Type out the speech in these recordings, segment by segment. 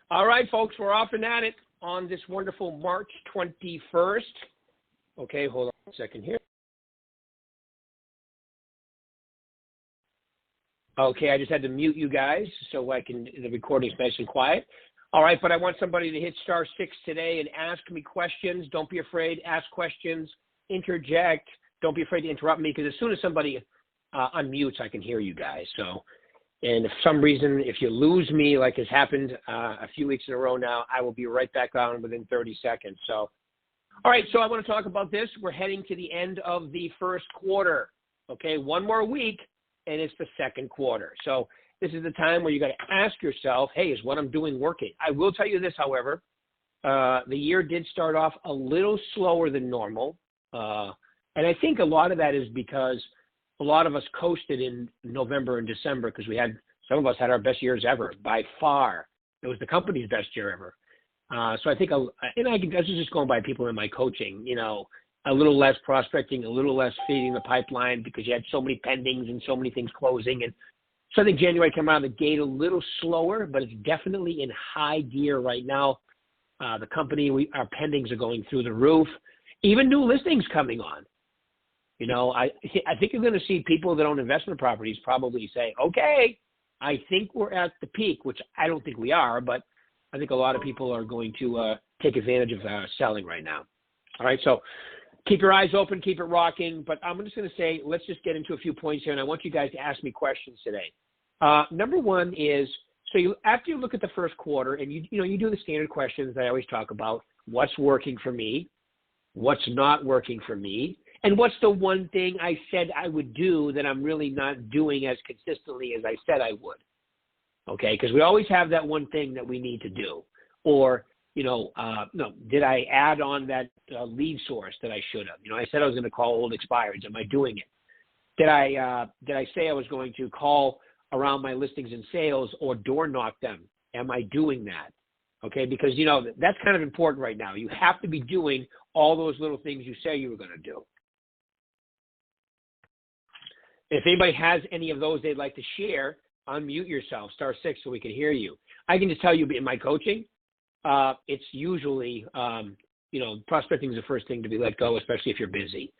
All right, folks, we're off and at it on this wonderful March 21st. Okay, hold on a second here. Okay, I just had to mute you guys so the recording's nice and quiet. All right, but I want somebody to hit *6 today and ask me questions. Don't be afraid. Ask questions. Interject. Don't be afraid to interrupt me, because as soon as somebody unmutes, I can hear you guys. So, and if for some reason, if you lose me, like has happened a few weeks in a row now, I will be right back on within 30 seconds. So, all right, so I want to talk about this. We're heading to the end of the first quarter. Okay, one more week, and it's the second quarter. So this is the time where you got to ask yourself, hey, is what I'm doing working? I will tell you this, however, the year did start off a little slower than normal. And I think a lot of that is because a lot of us coasted in November and December because some of us had our best years ever by far. It was the company's best year ever. So I think, this is just going by people in my coaching, a little less prospecting, a little less feeding the pipeline because you had so many pendings and so many things closing. And so I think January came out of the gate a little slower, but it's definitely in high gear right now. The company, our pendings are going through the roof. Even new listings coming on. I think you're going to see people that own investment properties probably say, okay, I think we're at the peak, which I don't think we are, but I think a lot of people are going to take advantage of selling right now. All right, so keep your eyes open, keep it rocking, but I'm just going to say, let's just get into a few points here, and I want you guys to ask me questions today. Number one is, after you look at the first quarter, and you do the standard questions that I always talk about, what's working for me, what's not working for me, and what's the one thing I said I would do that I'm really not doing as consistently as I said I would. Okay, because we always have that one thing that we need to do. Or, did I add on that lead source that I should have? I said I was going to call old expireds. Am I doing it? Did I say I was going to call around my listings and sales or door knock them? Am I doing that? Okay, because, that's kind of important right now. You have to be doing all those little things you say you were going to do. If anybody has any of those they'd like to share, unmute yourself, *6 so we can hear you. I can just tell you in my coaching, it's usually, prospecting is the first thing to be let go, especially if you're busy.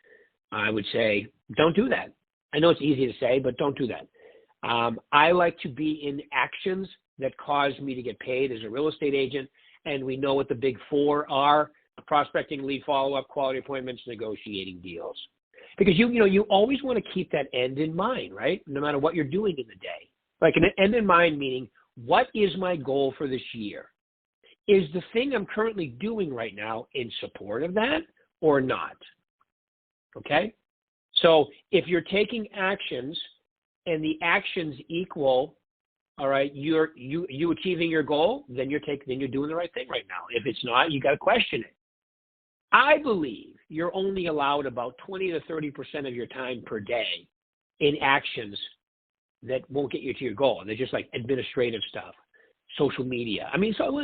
I would say, don't do that. I know it's easy to say, but don't do that. I like to be in actions that cause me to get paid as a real estate agent, and we know what the big four are: prospecting, lead follow-up, quality appointments, negotiating deals. Because you always want to keep that end in mind, right? No matter what you're doing in the day. Like an end in mind meaning, what is my goal for this year? Is the thing I'm currently doing right now in support of that or not? Okay? So if you're taking actions and the actions equal, all right, you achieving your goal, then you're doing the right thing right now. If it's not, you got to question it. I believe you're only allowed about 20 to 30% of your time per day in actions that won't get you to your goal. They're just like administrative stuff, social media.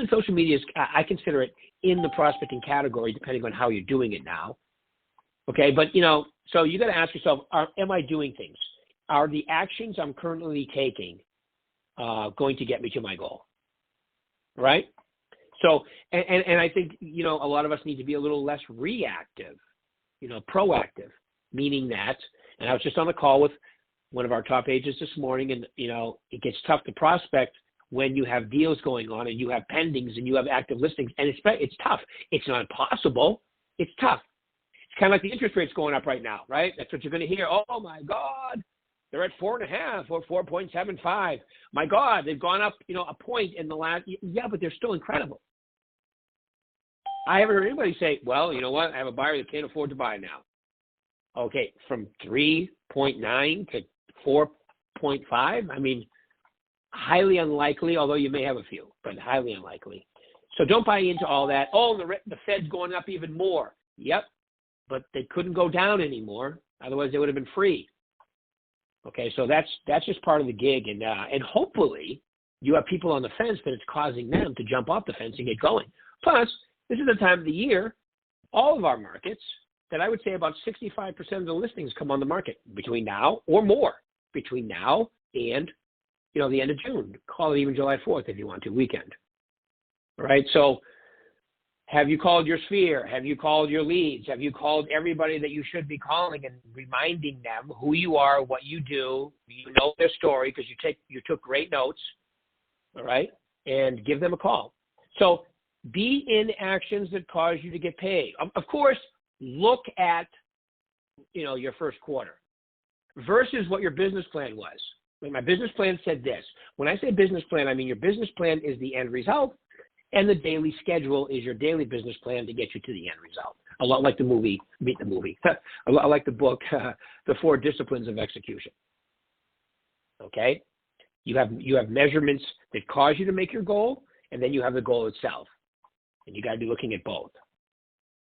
Social media I consider it in the prospecting category, depending on how you're doing it now. Okay, but so you got to ask yourself, am I doing things? Are the actions I'm currently taking going to get me to my goal? Right? So, and I think, a lot of us need to be a little less reactive, proactive, meaning that, and I was just on the call with one of our top agents this morning, and, it gets tough to prospect when you have deals going on and you have pendings and you have active listings, and it's tough. It's not impossible. It's tough. It's kind of like the interest rates going up right now, right? That's what you're going to hear. Oh, my God, they're at 4.5 or 4.75. My God, they've gone up, a point in the last, yeah, but they're still incredible. I haven't heard anybody say, well, you know what? I have a buyer that can't afford to buy now. Okay, from 3.9 to 4.5, highly unlikely, although you may have a few, but highly unlikely. So don't buy into all that. Oh, the Fed's going up even more. Yep, but they couldn't go down anymore. Otherwise, they would have been free. Okay, so that's just part of the gig. And hopefully you have people on the fence that it's causing them to jump off the fence and get going. Plus, this is the time of the year, all of our markets, that I would say about 65% of the listings come on the market between now or more, between now and, the end of June. Call it even July 4th if you want to, weekend. All right. So have you called your sphere? Have you called your leads? Have you called everybody that you should be calling and reminding them who you are, what you do? You know their story because you took great notes. All right. And give them a call. So be in actions that cause you to get paid. Of course, look at, your first quarter versus what your business plan was. Like my business plan said this. When I say business plan, I mean your business plan is the end result, and the daily schedule is your daily business plan to get you to the end result. A lot like the movie, a lot like the book, The 4 Disciplines of Execution. Okay? You have measurements that cause you to make your goal, and then you have the goal itself. And you got to be looking at both.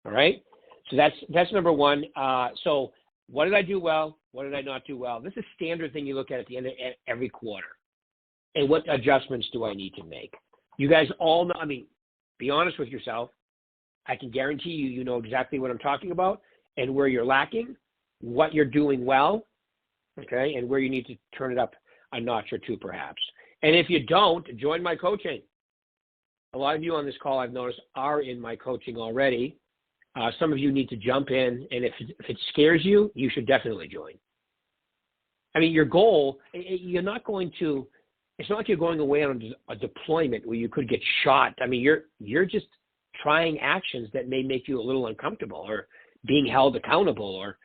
All right? So that's number one. So what did I do well? What did I not do well? This is a standard thing you look at the end of every quarter. And what adjustments do I need to make? You guys all know, be honest with yourself. I can guarantee you know exactly what I'm talking about and where you're lacking, what you're doing well, okay, and where you need to turn it up a notch or two perhaps. And if you don't, join my coaching. A lot of you on this call I've noticed are in my coaching already. Some of you need to jump in, and if it scares you, you should definitely join. Your goal, you're not going to, it's not like you're going away on a deployment where you could get shot. You're just trying actions that may make you a little uncomfortable or being held accountable or,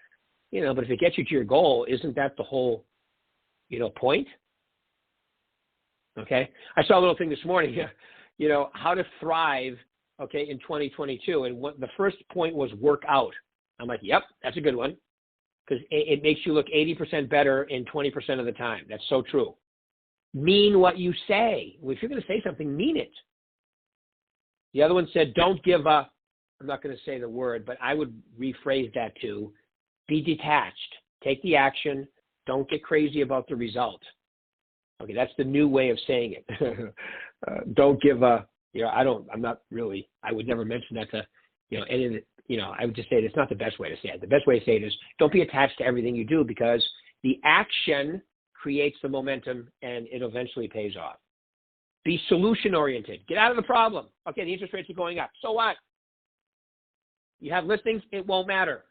but if it gets you to your goal, isn't that the whole, point? Okay. I saw a little thing this morning, how to thrive, okay, in 2022. And the first point was work out. I'm like, yep, that's a good one. Because it makes you look 80% better in 20% of the time. That's so true. Mean what you say. Well, if you're going to say something, mean it. The other one said, don't give up. I'm not going to say the word, but I would rephrase that to be detached. Take the action. Don't get crazy about the result. Okay, that's the new way of saying it. Don't give a, I would never mention that to, any of the, I would just say it's not the best way to say it. The best way to say it is don't be attached to everything you do because the action creates the momentum and it eventually pays off. Be solution oriented. Get out of the problem. Okay, the interest rates are going up. So what? You have listings, it won't matter.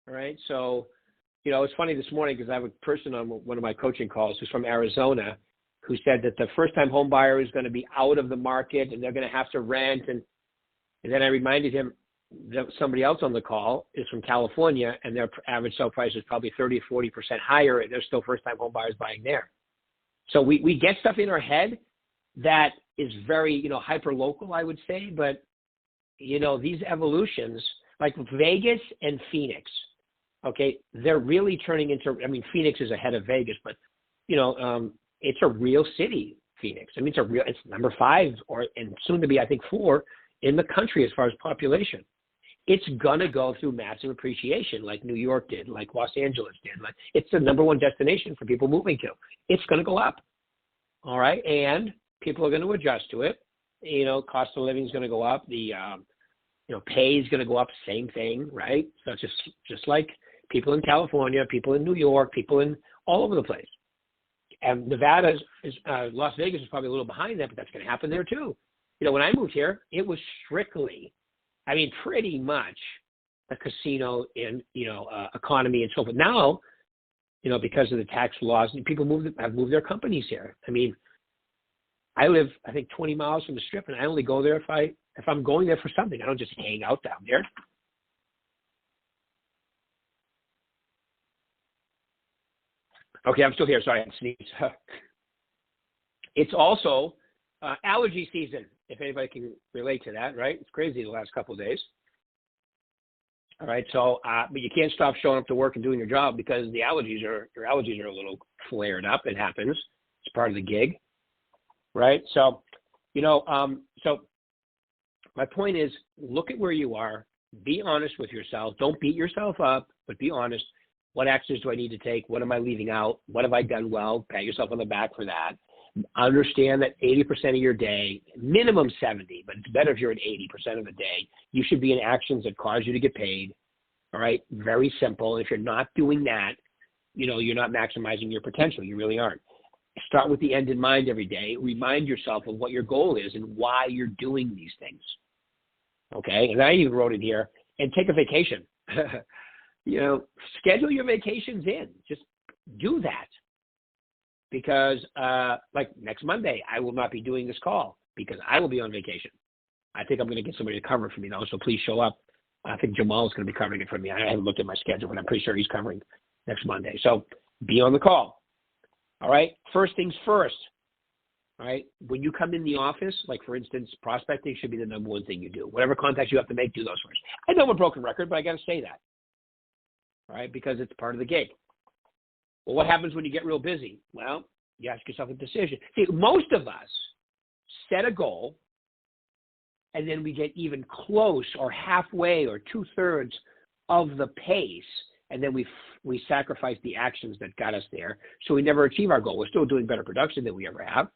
All right, so, it's funny this morning because I have a person on one of my coaching calls who's from Arizona who said that the first-time home buyer is going to be out of the market and they're going to have to rent. And then I reminded him that somebody else on the call is from California and their average sale price is probably 30 or 40% higher and there's still first-time home buyers buying there. So we get stuff in our head that is very, hyper-local, I would say. But, these evolutions, like Vegas and Phoenix, okay, they're really turning into, Phoenix is ahead of Vegas, but, it's a real city, Phoenix. It's number 5 and soon to be, I think, 4 in the country as far as population. It's going to go through massive appreciation like New York did, like Los Angeles did. It's the number 1 destination for people moving to. It's going to go up. All right. And people are going to adjust to it. Cost of living is going to go up. The, pay is going to go up. Same thing, right? So it's just like people in California, people in New York, people in all over the place. And Nevada Las Vegas is probably a little behind that, but that's going to happen there too. When I moved here, it was strictly, pretty much a casino and, economy and so forth. Now, because of the tax laws, people have moved their companies here. I live, I think, 20 miles from the Strip, and I only go there if I'm going there for something. I don't just hang out down there. Okay, I'm still here. Sorry, I had to sneeze. It's also allergy season, if anybody can relate to that, right? It's crazy the last couple of days. All right, so but you can't stop showing up to work and doing your job because your allergies are a little flared up. It happens. It's part of the gig, right? So, so my point is, look at where you are. Be honest with yourself. Don't beat yourself up, but be honest. What actions do I need to take? What am I leaving out? What have I done well? Pat yourself on the back for that. Understand that 80% of your day, minimum 70, but it's better if you're at 80% of the day, you should be in actions that cause you to get paid. All right. Very simple. If you're not doing that, you're not maximizing your potential. You really aren't. Start with the end in mind every day. Remind yourself of what your goal is and why you're doing these things. Okay? And I even wrote it here. And take a vacation. Schedule your vacations in. Just do that. Because like next Monday, I will not be doing this call because I will be on vacation. I think I'm going to get somebody to cover it for me, though, so please show up. I think Jamal is going to be covering it for me. I haven't looked at my schedule, but I'm pretty sure he's covering next Monday. So be on the call. All right? First things first. All right? When you come in the office, like, for instance, prospecting should be the number one thing you do. Whatever contacts you have to make, do those first. I know I'm a broken record, but I got to say that. All right? Because it's part of the gig. Well, what happens when you get real busy? Well, you ask yourself a decision. See, most of us set a goal, and then we get even close or halfway or 2/3 of the pace, and then we sacrifice the actions that got us there, so we never achieve our goal. We're still doing better production than we ever have.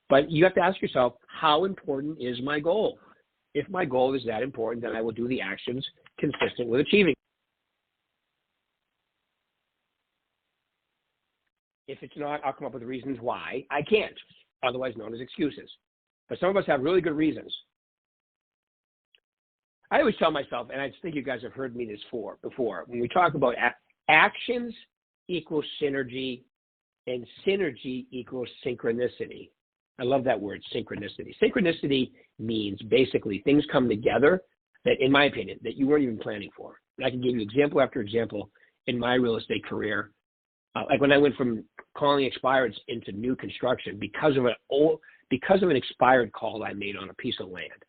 But you have to ask yourself, how important is my goal? If my goal is that important, then I will do the actions consistent with achieving. If it's not, I'll come up with reasons why I can't, otherwise known as excuses. But some of us have really good reasons. I always tell myself, and I think you guys have heard me this before, when we talk about actions equals synergy, and synergy equals synchronicity. I love that word, synchronicity. Synchronicity means basically things come together that, in my opinion, that you weren't even planning for. And I can give you example after example in my real estate career. Like when I went from calling expireds into new construction because of an expired call I made on a piece of land.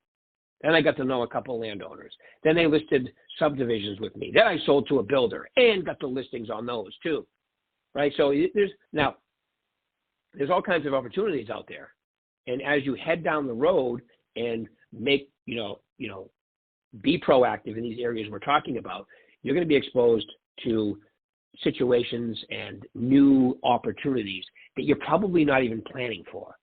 Then I got to know a couple of landowners. Then they listed subdivisions with me. Then I sold to a builder and got the listings on those too, right? So there's all kinds of opportunities out there. And as you head down the road and make, be proactive in these areas we're talking about, you're going to be exposed to situations and new opportunities that you're probably not even planning for.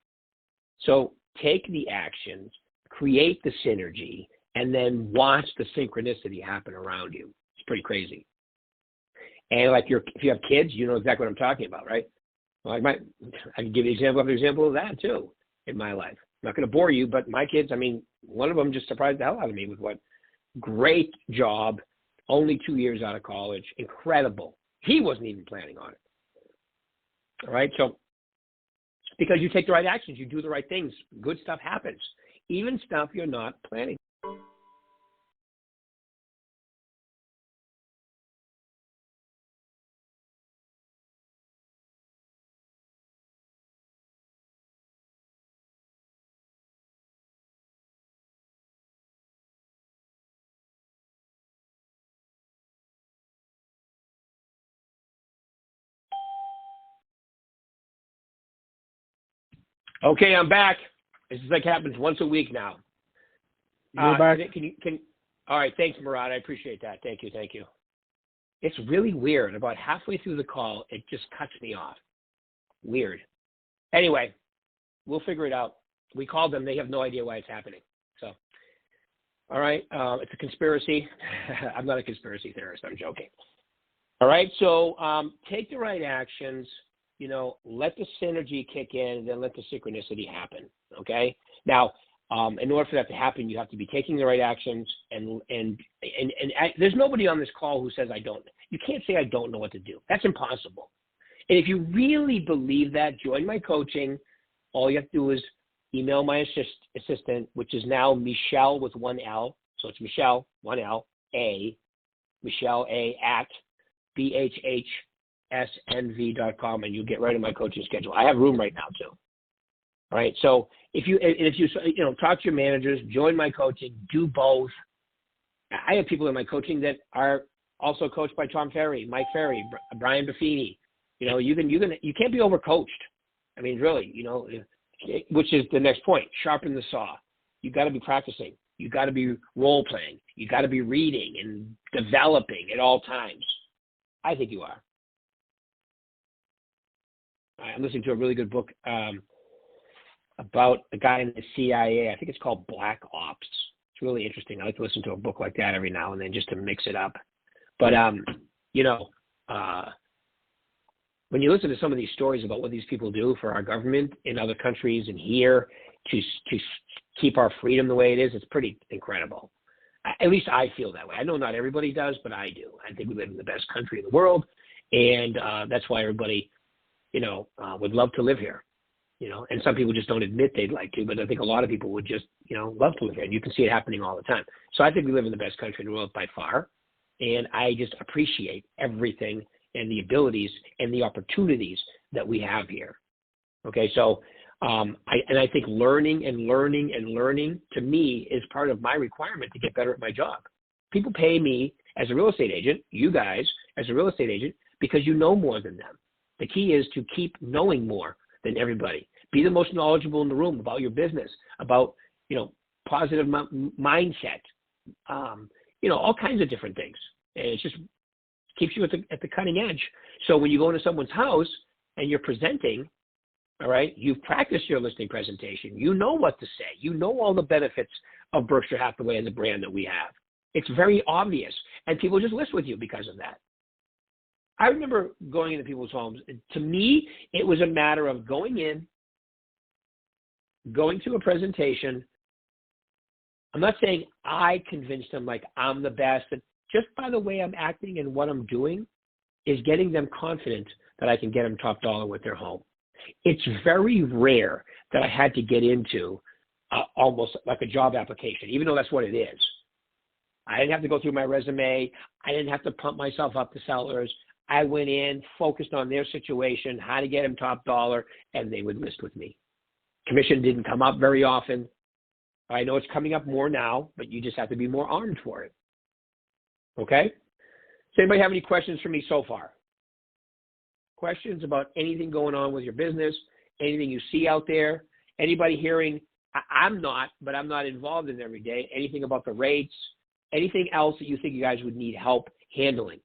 So take the actions, create the synergy, and then watch the synchronicity happen around you. It's pretty crazy. And like if you have kids, you know exactly what I'm talking about, right? Well, I can give you example after example of that too in my life. I'm not going to bore you, but my kids, one of them just surprised the hell out of me with what great job, only 2 years out of college, incredible. He wasn't even planning on it. All right, so because you take the right actions, you do the right things, good stuff happens, even stuff you're not planning. Okay, I'm back. This is like happens once a week now. You're back. All right, thanks, Murad. I appreciate that. Thank you. It's really weird. About halfway through the call, it just cuts me off. Weird. Anyway, we'll figure it out. We called them. They have no idea why it's happening. So, all right, it's a conspiracy. I'm not a conspiracy theorist. I'm joking. All right, so take the right actions. Let the synergy kick in, and then let the synchronicity happen. Okay. Now, in order for that to happen, you have to be taking the right actions, and there's nobody on this call who says I don't. You can't say I don't know what to do. That's impossible. And if you really believe that, join my coaching. All you have to do is email my assistant, which is now Michelle with one L. So it's Michelle, one L, A, Michelle A at BHHSNV.com, and you'll get right in my coaching schedule. I have room right now too. All right. So if you talk to your managers, join my coaching, do both. I have people in my coaching that are also coached by Tom Ferry, Mike Ferry, Brian Buffini. You can't be overcoached. Really, which is the next point. Sharpen the saw. You got to be practicing. You got to be role playing. You got to be reading and developing at all times. I think you are. I'm listening to a really good book about a guy in the CIA. I think it's called Black Ops. It's really interesting. I like to listen to a book like that every now and then just to mix it up. But, when you listen to some of these stories about what these people do for our government in other countries and here to keep our freedom the way it is, it's pretty incredible. At least I feel that way. I know not everybody does, but I do. I think we live in the best country in the world, and that's why everybody, would love to live here. And some people just don't admit they'd like to, but I think a lot of people would just, love to live here. And you can see it happening all the time. So I think we live in the best country in the world by far, and I just appreciate everything and the abilities and the opportunities that we have here. Okay, so I think learning to me is part of my requirement to get better at my job. People pay me as a real estate agent, you guys as a real estate agent, because you know more than them. The key is to keep knowing more than everybody. Be the most knowledgeable in the room about your business, about positive mindset, all kinds of different things, and it just keeps you at the cutting edge. So when you go into someone's house and you're presenting, all right, you've practiced your listing presentation. You know what to say. You know all the benefits of Berkshire Hathaway and the brand that we have. It's very obvious, and people just list with you because of that. I remember going into people's homes. To me, it was a matter of going in, going to a presentation. I'm not saying I convinced them like I'm the best, but just by the way I'm acting and what I'm doing is getting them confident that I can get them top dollar with their home. It's very rare that I had to get into almost like a job application, even though that's what it is. I didn't have to go through my resume. I didn't have to pump myself up to sellers. I went in, focused on their situation, how to get them top dollar, and they would list with me. Commission didn't come up very often. I know it's coming up more now, but you just have to be more armed for it. Okay? Does anybody have any questions for me so far? Questions about anything going on with your business, anything you see out there? Anybody hearing, I'm not involved in it every day, anything about the rates, anything else that you think you guys would need help handling?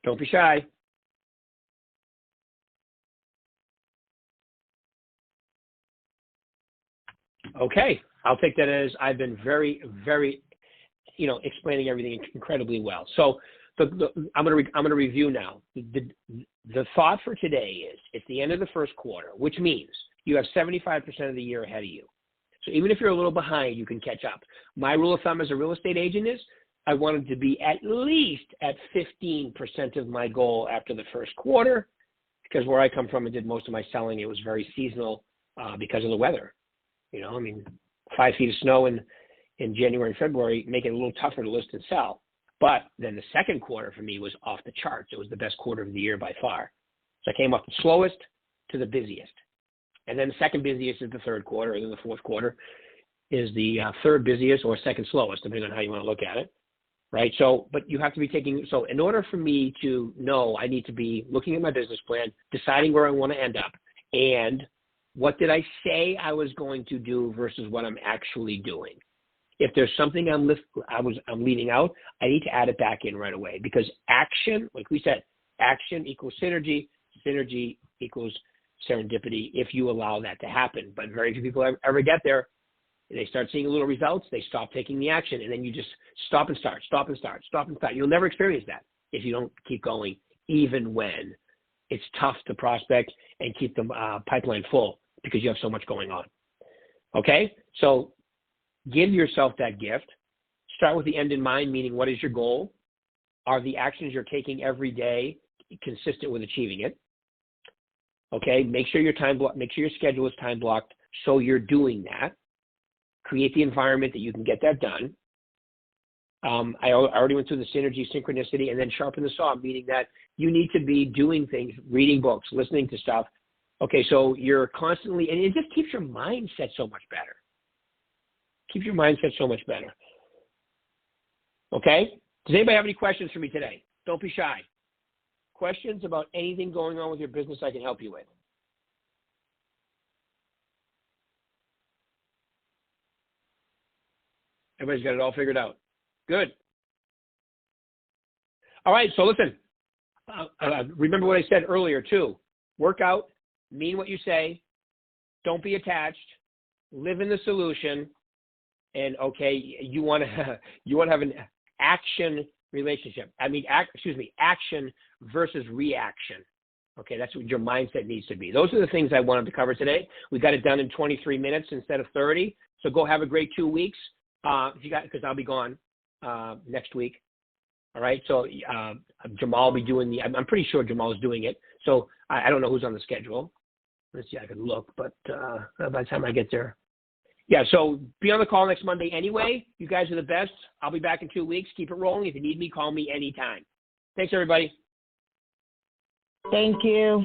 Don't be shy. Okay, I'll take that as I've been very, very, explaining everything incredibly well. So I'm going to review now. The thought for today is it's the end of the first quarter, which means you have 75% of the year ahead of you. So even if you're a little behind, you can catch up. My rule of thumb as a real estate agent is I wanted to be at least at 15% of my goal after the first quarter, because where I come from and did most of my selling, it was very seasonal because of the weather. 5 feet of snow in January and February make it a little tougher to list and sell. But then the second quarter for me was off the charts. It was the best quarter of the year by far. So I came off the slowest to the busiest. And then the second busiest is the third quarter, and then the fourth quarter is the third busiest or second slowest, depending on how you want to look at it, right? So, but you have to be so in order for me to know, I need to be looking at my business plan, deciding where I want to end up, and what did I say I was going to do versus what I'm actually doing. If there's something I'm leaving out, I need to add it back in right away, because action, like we said, action equals synergy, synergy equals serendipity if you allow that to happen. But very few people ever get there. They start seeing little results, they stop taking the action, and then you just stop and start. You'll never experience that if you don't keep going, even when it's tough to prospect and keep the pipeline full because you have so much going on. Okay? So give yourself that gift. Start with the end in mind, meaning what is your goal? Are the actions you're taking every day consistent with achieving it? Okay, make sure your schedule is time blocked so you're doing that. Create the environment that you can get that done. I already went through the synergy, synchronicity, and then sharpen the saw, meaning that you need to be doing things, reading books, listening to stuff. Okay, so you're constantly, and it just keeps your mindset so much better. Keeps your mindset so much better. Okay? Does anybody have any questions for me today? Don't be shy. Questions about anything going on with your business I can help you with? Everybody's got it all figured out. Good. All right, so listen. Remember what I said earlier, too. Work out, mean what you say, don't be attached, live in the solution, and, okay, you want to have an action relationship. Action versus reaction. Okay, that's what your mindset needs to be. Those are the things I wanted to cover today. We got it done in 23 minutes instead of 30. So go have a great 2 weeks. Because I'll be gone next week. All right. So Jamal will be doing I'm pretty sure Jamal is doing it. So I don't know who's on the schedule. Let's see, I can look, but by the time I get there. Yeah, so be on the call next Monday anyway. You guys are the best. I'll be back in 2 weeks. Keep it rolling. If you need me, call me anytime. Thanks, everybody. Thank you.